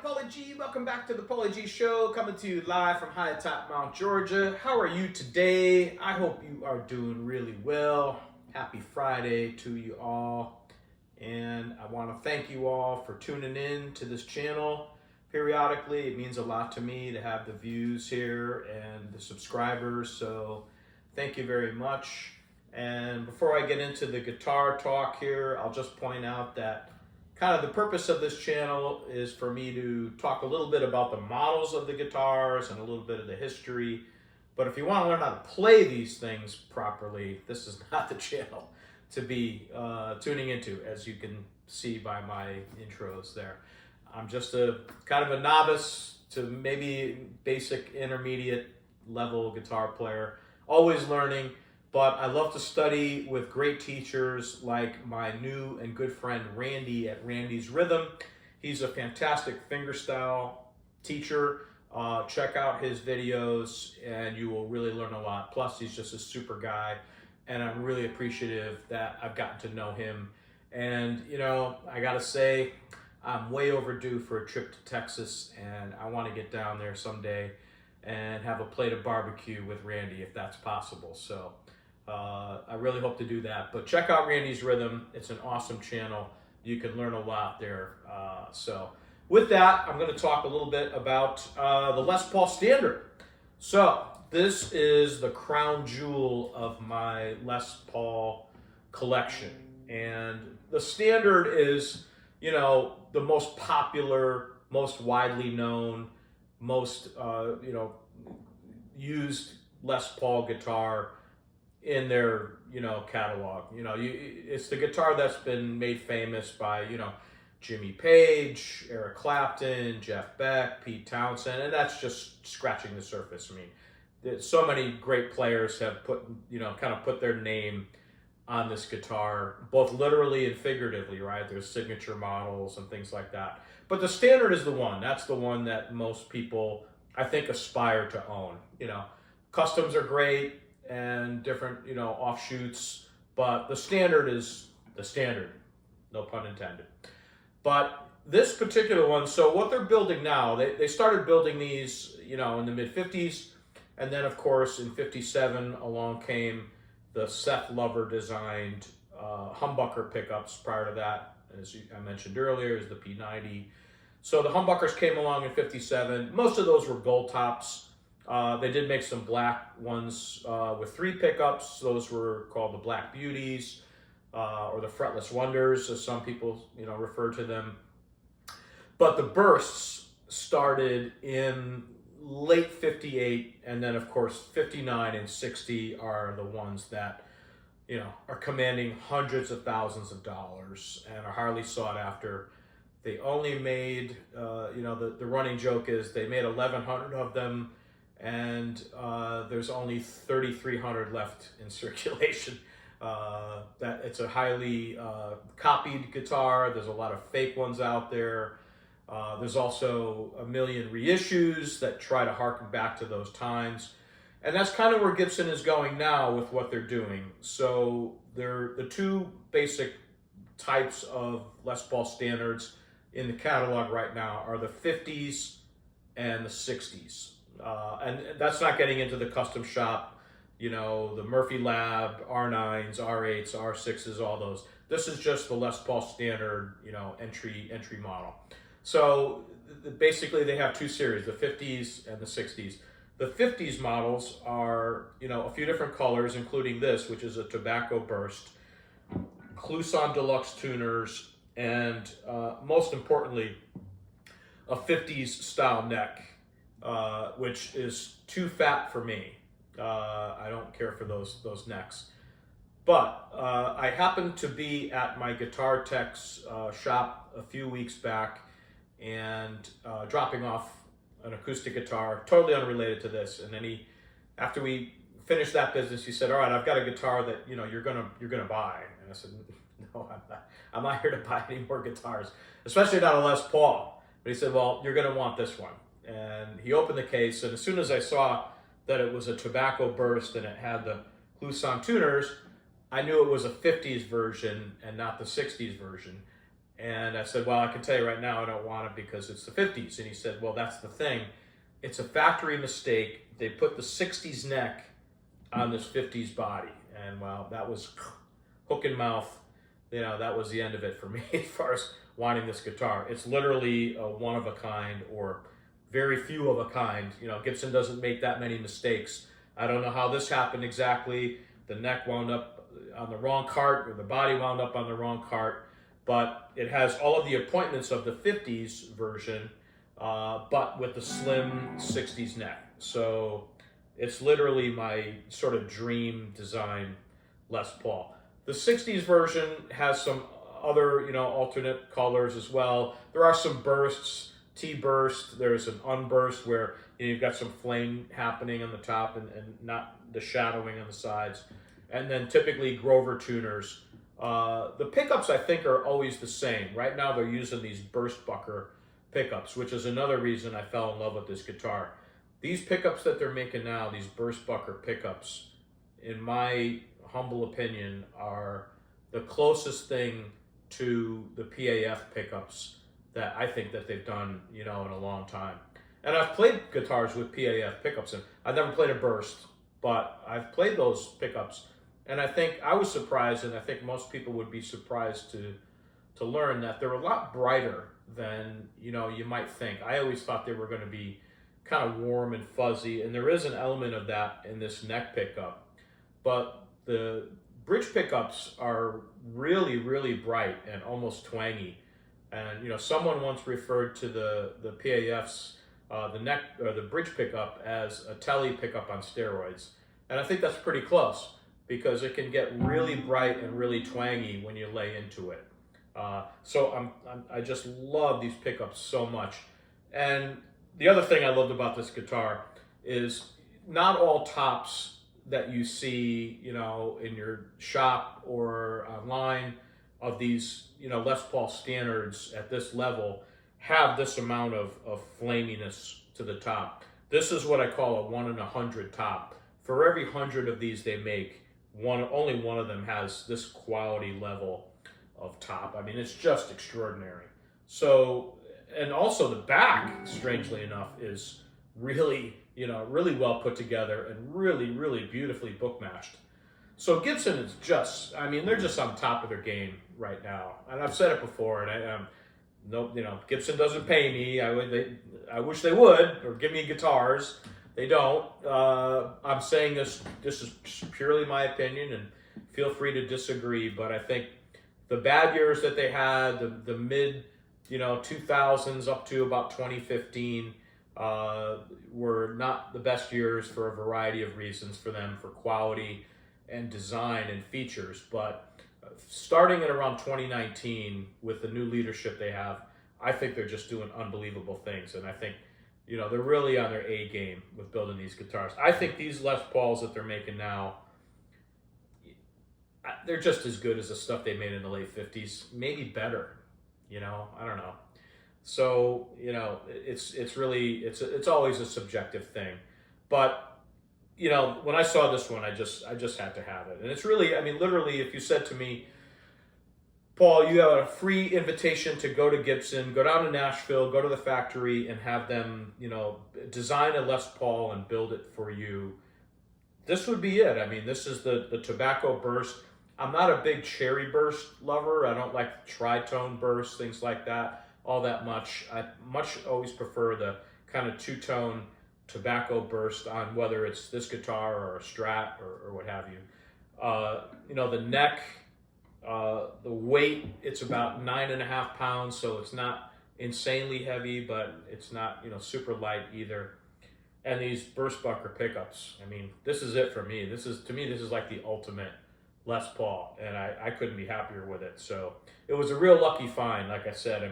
Paulie G. Welcome back to the Paulie G Show, coming to you live from high atop Mount Georgia. How are you today? I hope you are doing really well. Happy Friday to you all. And I want to thank you all for tuning in to this channel periodically. It means a lot to me to have the views here and the subscribers, so thank you very much. And before I get into the guitar talk here, I'll just point out that kind of the purpose of this channel is for me to talk a little bit about the models of the guitars and a little bit of the history. But if you want to learn how to play these things properly, this is not the channel to be tuning into, as you can see by my intros there. I'm just a kind of a novice to maybe basic intermediate level guitar player, always learning. But I love to study with great teachers like my new and good friend Randy at Randy's Rhythm. He's a fantastic fingerstyle teacher. Check out his videos and you will really learn a lot. Plus, he's just a super guy, and I'm really appreciative that I've gotten to know him. And, you know, I gotta say, I'm way overdue for a trip to Texas, and I want to get down there someday and have a plate of barbecue with Randy if that's possible. So I really hope to do that. But check out Randy's Rhythm. It's an awesome channel. You can learn a lot there. So with that, I'm going to talk a little bit about the Les Paul Standard. So this is the crown jewel of my Les Paul collection. And the Standard is, you know, the most popular, most widely known, most, used Les Paul guitar in their, catalog. It's the guitar that's been made famous by, Jimmy Page, Eric Clapton, Jeff Beck, Pete Townsend, and that's just scratching the surface. I mean, so many great players have put their name on this guitar, both literally and figuratively, right? There's signature models and things like that. But the Standard is the one. That's the one that most people, I think, aspire to own. Customs are great and different, offshoots, but the Standard is the Standard, no pun intended. But this particular one, so what they're building now, they started building these, in the mid-50s, and then, of course, in 57, along came the Seth Lover designed humbucker pickups. Prior to that, as I mentioned earlier, is the P90. So the humbuckers came along in 57. Most of those were gold tops. They did make some black ones with 3 pickups. Those were called the Black Beauties or the Fretless Wonders, as some people refer to them. But the bursts started in late 58, and then of course 59 and 60 are the ones that are commanding hundreds of thousands of dollars and are highly sought after. They only made the running joke is they made 1,100 of them, and there's only 3,300 left in circulation. That it's a highly copied guitar. There's a lot of fake ones out there. There's also a million reissues that try to harken back to those times. And that's kind of where Gibson is going now with what they're doing. So the 2 basic types of Les Paul Standards in the catalog right now are the 50s and the 60s. And that's not getting into the custom shop, the Murphy Lab, R9s, R8s, R6s, all those. This is just the Les Paul Standard, entry model. So basically they have 2 series, the 50s and the 60s. The 50s models are, a few different colors, including this, which is a tobacco burst, Kluson Deluxe tuners, and most importantly, a 50s style neck, which is too fat for me. I don't care for those necks. But I happened to be at my Guitar Tech's shop a few weeks back and dropping off an acoustic guitar, totally unrelated to this. And then after we finished that business, he said, "All right, I've got a guitar that you're gonna buy." And I said, "No, I'm not here to buy any more guitars, especially not a Les Paul." But he said, "Well, you're gonna want this one." And he opened the case, and as soon as I saw that it was a tobacco burst and it had the Kluson tuners, I knew it was a 50s version and not the 60s version. And I said, well, I can tell you right now I don't want it because it's the 50s. And he said, well, that's the thing. It's a factory mistake. They put the 60s neck on this 50s body. And well, that was hook and mouth. That was the end of it for me as far as wanting this guitar. It's literally a one of a kind, or very few of a kind. Gibson doesn't make that many mistakes. I don't know how this happened exactly. The neck wound up on the wrong cart, or the body wound up on the wrong cart, but it has all of the appointments of the 50s version, but with the slim 60s neck. So it's literally my sort of dream design Les Paul. The 60s version has some other, alternate colors as well. There are some bursts, T-burst. There's an unburst where you've got some flame happening on the top and not the shadowing on the sides. And then typically Grover tuners. The pickups, I think, are always the same. Right now they're using these burst bucker pickups, which is another reason I fell in love with this guitar. These pickups that they're making now, these burst bucker pickups, in my humble opinion, are the closest thing to the PAF pickups that I think that they've done, in a long time. And I've played guitars with PAF pickups, and I've never played a burst, but I've played those pickups. And I think I was surprised, and I think most people would be surprised to learn that they're a lot brighter than, you might think. I always thought they were going to be kind of warm and fuzzy, and there is an element of that in this neck pickup. But the bridge pickups are really, really bright and almost twangy. And, someone once referred to the PAFs, the neck or the bridge pickup, as a telly pickup on steroids. And I think that's pretty close, because it can get really bright and really twangy when you lay into it. So I just love these pickups so much. And the other thing I loved about this guitar is not all tops that you see, in your shop or online of these, Les Paul standards at this level have this amount of flaminess to the top. This is what I call a 1 in 100 top. For every 100 of these they make, only one of them has this quality level of top. I mean, it's just extraordinary. So, and also the back, strangely enough, is really, really well put together and really, really beautifully book matched. So Gibson is just, they're just on top of their game right now. And I've said it before, and Gibson doesn't pay me. I wish they would, or give me guitars. They don't. I'm saying this is purely my opinion, and feel free to disagree, but I think the bad years that they had, the mid, 2000s up to about 2015, were not the best years for a variety of reasons for them, for quality and design and features. But starting at around 2019, with the new leadership they have, I think they're just doing unbelievable things. And I think, they're really on their A game with building these guitars. I think these Les Pauls that they're making now, they're just as good as the stuff they made in the late 50s, maybe better. I don't know. So, it's really, it's always a subjective thing. But, when I saw this one, I just had to have it. And it's really, literally, if you said to me, Paul, you have a free invitation to go to Gibson, go down to Nashville, go to the factory, and have them, design a Les Paul and build it for you, this would be it. This is the tobacco burst. I'm not a big cherry burst lover. I don't like tritone bursts, things like that, all that much. I always prefer the kind of two-tone tobacco burst on whether it's this guitar or a Strat or what have you. The neck, the weight, it's about 9.5 pounds, so it's not insanely heavy, but it's not, super light either. And these burst bucker pickups, this is it for me. To me, this is like the ultimate Les Paul, and I couldn't be happier with it. So it was a real lucky find, like I said.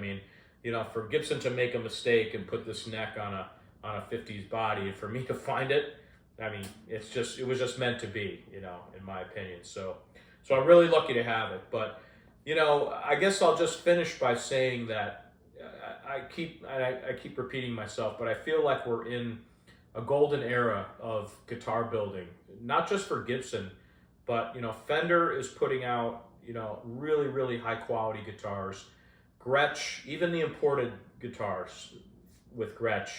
For Gibson to make a mistake and put this neck on a 50s body, and for me to find it, it was just meant to be, in my opinion. So I'm really lucky to have it. But, I guess I'll just finish by saying that I keep repeating myself, but I feel like we're in a golden era of guitar building, not just for Gibson, but, Fender is putting out, really, really high quality guitars. Gretsch, even the imported guitars with Gretsch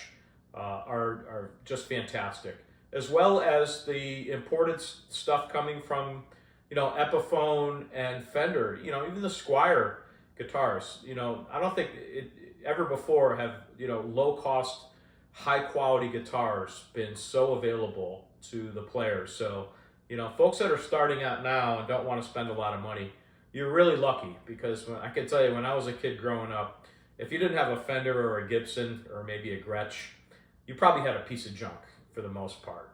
are just fantastic, as well as the imported stuff coming from, Epiphone and Fender, even the Squier guitars. I don't think it ever before have, low cost, high quality guitars been so available to the players. So, folks that are starting out now and don't want to spend a lot of money, you're really lucky, because I can tell you, when I was a kid growing up, if you didn't have a Fender or a Gibson or maybe a Gretsch, you probably had a piece of junk for the most part,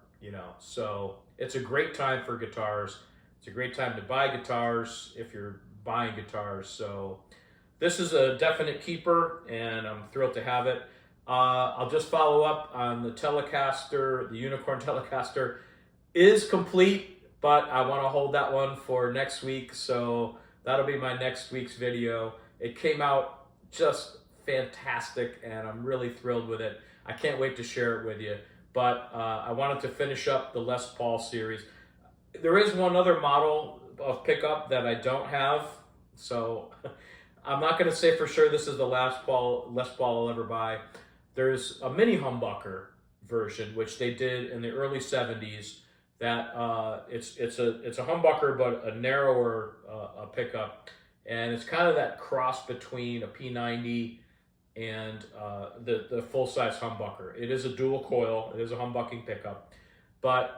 So it's a great time for guitars. It's a great time to buy guitars if you're buying guitars. So this is a definite keeper, and I'm thrilled to have it. I'll just follow up on the Telecaster. The Unicorn Telecaster is complete, but I want to hold that one for next week. So that'll be my next week's video. It came out just fantastic, and I'm really thrilled with it. I can't wait to share it with you. But I wanted to finish up the Les Paul series. There is one other model of pickup that I don't have, so I'm not going to say for sure this is the last Les Paul I'll ever buy. There's a mini humbucker version, which they did in the early 70s. That it's a humbucker, but a narrower pickup, and it's kind of that cross between a P90 and the full-size humbucker. It is a dual coil. It is a humbucking pickup, but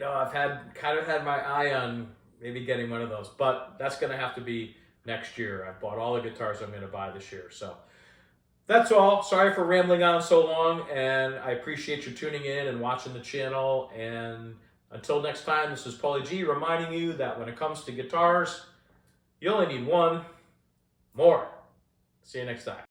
I've had my eye on maybe getting one of those, but that's going to have to be next year. I've bought all the guitars I'm going to buy this year, so that's all. Sorry for rambling on so long, and I appreciate you tuning in and watching the channel. And until next time, this is Paulie G reminding you that when it comes to guitars, you only need one more. See you next time.